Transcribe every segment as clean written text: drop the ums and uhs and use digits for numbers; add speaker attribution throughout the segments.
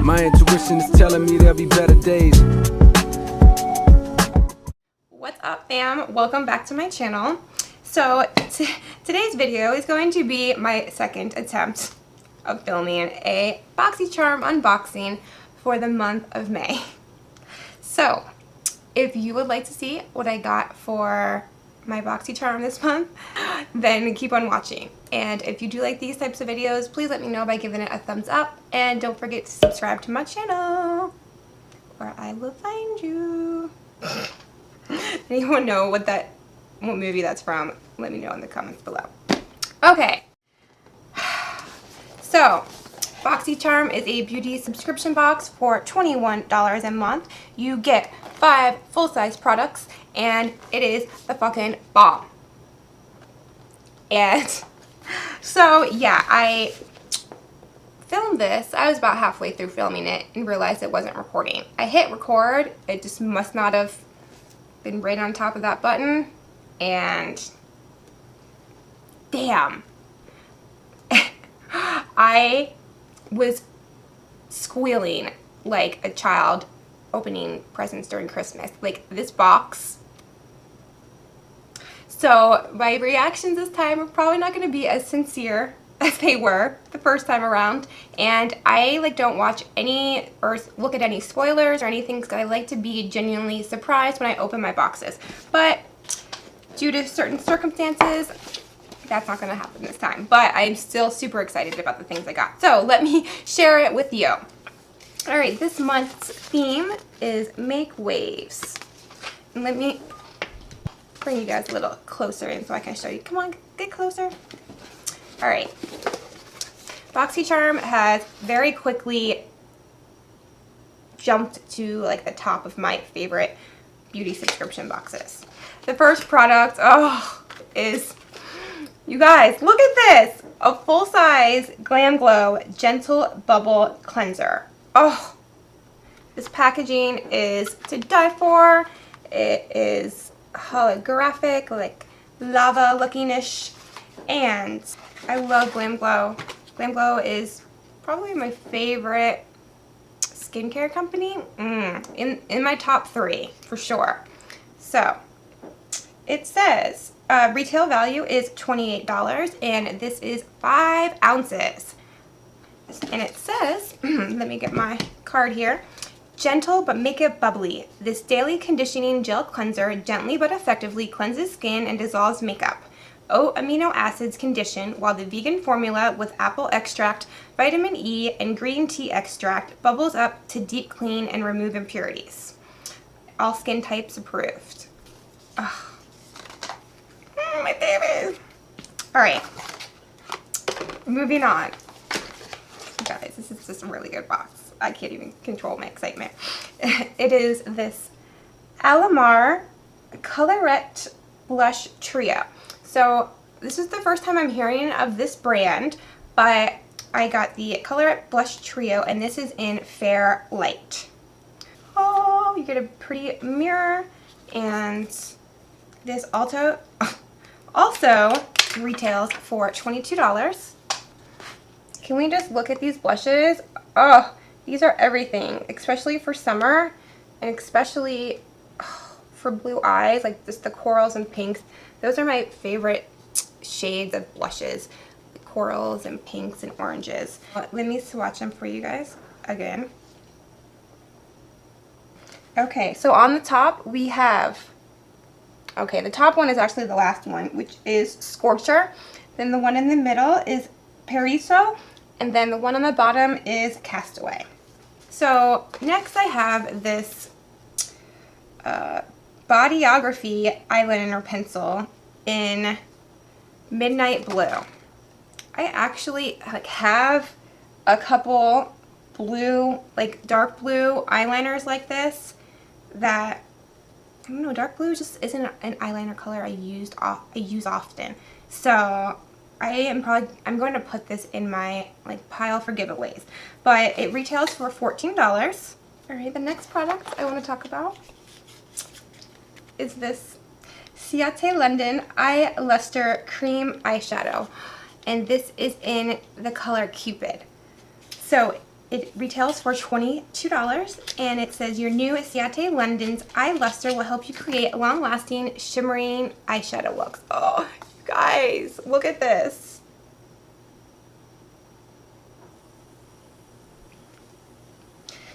Speaker 1: My intuition is telling me there'll be better days.
Speaker 2: What's up, fam? Welcome back to my channel. So today's video is going to be my second attempt of filming a Boxycharm unboxing for the month of May. So if you would like to see what I got for my Boxycharm this month, then keep on watching. And if you do like these types of videos, please let me know by giving it a thumbs up, and don't forget to subscribe to my channel or I will find you. Anyone know what movie that's from? Let me know in the comments below. Okay, so Boxycharm is a beauty subscription box for $21 a month. You get 5 full-size products, and it is the fucking bomb. And so yeah, I filmed this. I was about halfway through filming it and realized it wasn't recording. I hit record. It just must not have been right on top of that button, and damn, I was squealing like a child opening presents during Christmas. Like, this box. So my reactions this time are probably not going to be as sincere as they were the first time around, and I don't watch any or look at any spoilers or anything because I like to be genuinely surprised when I open my boxes. But due to certain circumstances, that's not going to happen this time. But I'm still super excited about the things I got. So let me share it with you. All right, this month's theme is Make Waves. And let me bring you guys a little closer in so I can show you. Come on, get closer. All right. Boxycharm has very quickly jumped to the top of my favorite beauty subscription boxes. The first product, is, you guys, look at this! A full-size Glam Glow Gentle Bubble Cleanser. Oh, this packaging is to die for. It is holographic, like lava looking-ish, and I love Glam Glow. Glam Glow is probably my favorite skincare company, in my top 3 for sure. So it says retail value is $28, and this is 5 ounces. And it says, let me get my card here. Gentle but make it bubbly. This daily conditioning gel cleanser gently but effectively cleanses skin and dissolves makeup. Oat amino acids condition, while the vegan formula with apple extract, vitamin E, and green tea extract bubbles up to deep clean and remove impurities. All skin types approved. Oh, my baby. All right, moving on. Guys, this is just a really good box. I can't even control my excitement. It is this Alamar Colorette Blush Trio. So this is the first time I'm hearing of this brand, but I got the Colorette Blush Trio, and this is in Fair Light. Oh, you get a pretty mirror, and this also retails for $22. Can we just look at these blushes? Oh, these are everything, especially for summer, and especially for blue eyes, like just the corals and pinks. Those are my favorite shades of blushes, corals and pinks and oranges. Let me swatch them for you guys again. Okay, so on the top we have, the top one is actually the last one, which is Scorcher. Then the one in the middle is Paraiso, and then the one on the bottom is Castaway. So next I have this Bodyography eyeliner pencil in Midnight Blue. I actually have a couple blue, dark blue eyeliners like this that, I don't know, dark blue just isn't an eyeliner color I use often. So I'm going to put this in my pile for giveaways. But it retails for $14. All right, the next product I want to talk about is this Ciate London Eye Luster Cream Eyeshadow. And this is in the color Cupid. So It retails for $22, and it says your new Ciate London's Eye Luster will help you create long-lasting, shimmering eyeshadow looks. Oh, you guys, look at this.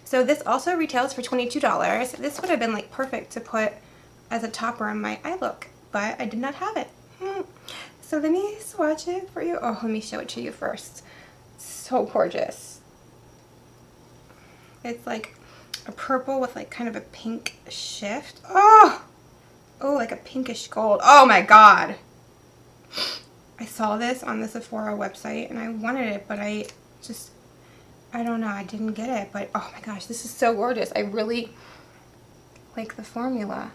Speaker 2: So this also retails for $22. This would have been like perfect to put as a topper on my eye look, but I did not have it. So let me swatch it for you. Oh, let me show it to you first. So gorgeous. It's like a purple with like kind of a pink shift. Oh, like a pinkish gold. Oh my God. I saw this on the Sephora website and I wanted it, but I don't know, I didn't get it. But oh my gosh, this is so gorgeous. I really like the formula.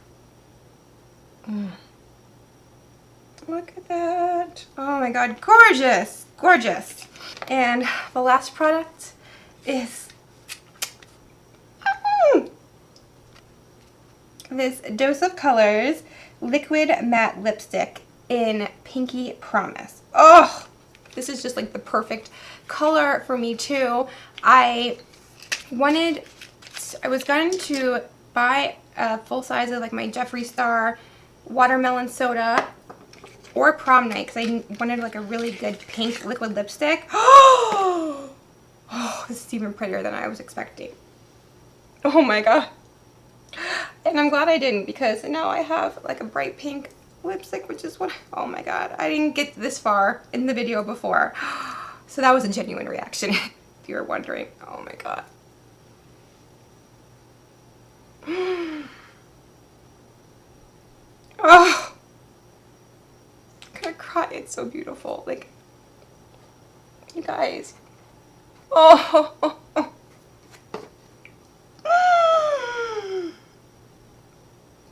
Speaker 2: Look at that. Oh my God, gorgeous, gorgeous. And the last product is this Dose of Colors Liquid Matte Lipstick in Pinky Promise. Oh, this is just like the perfect color for me too. I was going to buy a full size of like my Jeffree Star watermelon soda or prom night because I wanted like a really good pink liquid lipstick. Oh, this is even prettier than I was expecting. Oh my God. And I'm glad I didn't, because now I have like a bright pink lipstick, which is what, oh my God, I didn't get this far in the video before. So that was a genuine reaction, if you were wondering. Oh my God. Oh, I'm gonna cry. It's so beautiful. Like, you guys. Oh.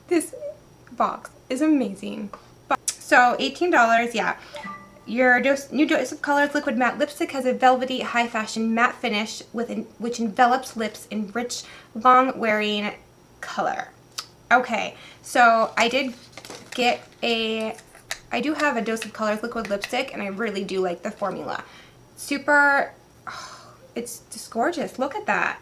Speaker 2: This box is amazing. So $18, yeah. Your new Dose of Colors Liquid Matte Lipstick has a velvety, high fashion matte finish which envelops lips in rich, long wearing color. Okay, so I do have a Dose of Colors liquid lipstick, and I really do like the formula. It's just gorgeous. Look at that.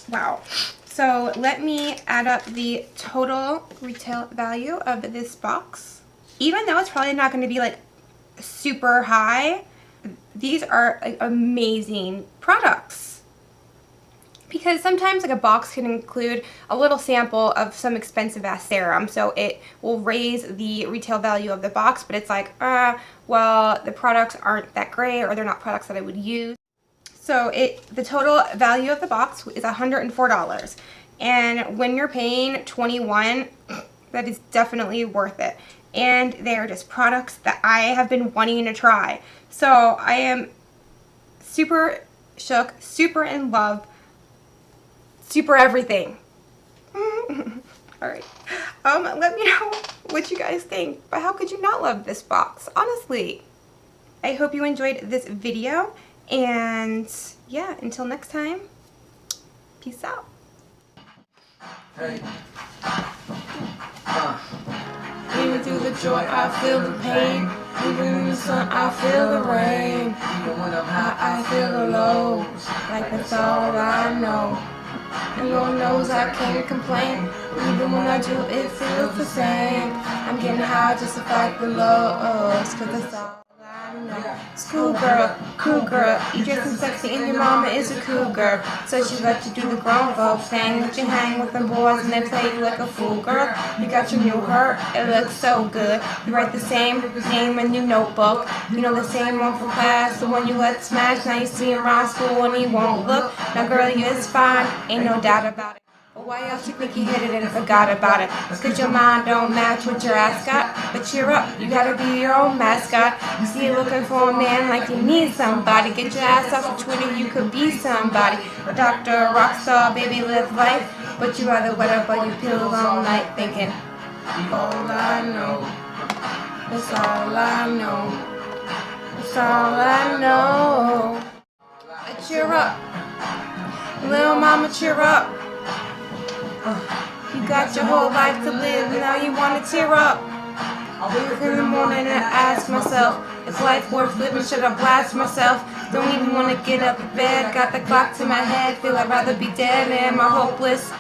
Speaker 2: Wow. So let me add up the total retail value of this box. Even though it's probably not going to be like super high, these are like amazing products. Because sometimes like a box can include a little sample of some expensive ass serum, so it will raise the retail value of the box, but it's like, well, the products aren't that great, or they're not products that I would use. So the total value of the box is $104. And when you're paying $21, that is definitely worth it. And they're just products that I have been wanting to try. So I am super shook, super in love, super everything. Alright. Let me know what you guys think. But how could you not love this box? Honestly. I hope you enjoyed this video. And yeah, until next time, peace out.
Speaker 1: Hey.
Speaker 2: Even through the joy, I feel the pain. Even in the sun, I feel the rain.
Speaker 1: Even when I'm
Speaker 2: High,
Speaker 1: high,
Speaker 2: I feel the lows. Like that's all I know. And Lord knows I can't complain. Even when I do, it feels the same. I'm getting high just to fight the lows. Cause that's all I know. Schoolgirl, cool girl, you dressing sexy and your mama is a cool girl. So she let you do the grown folks thing. Let you hang with them boys and they play you like a fool, girl. You got your new hair, it looks so good. You write the same name in your notebook. You know the same one from class, the one you let smash. Now you see him around school and he won't look. Now girl, you is fine, ain't no doubt about it. But why else you think you hit it and forgot about it? It's cause your mind don't match what your ass got. But cheer up, you gotta be your own mascot. You see you looking for a man like you need somebody. Get your ass off of Twitter, you could be somebody. A doctor, a rock star, baby, live life. But you rather wet up all your pills all night thinking, all I know, that's all I know, that's all I know. Cheer up, little mama, cheer up. You got your whole life to live, and now you want to tear up. I'll wake up in the morning and ask myself, is life worth living? Should I blast myself? Don't even want to get up in bed. Got the clock to my head. Feel I'd rather be dead. Am I hopeless?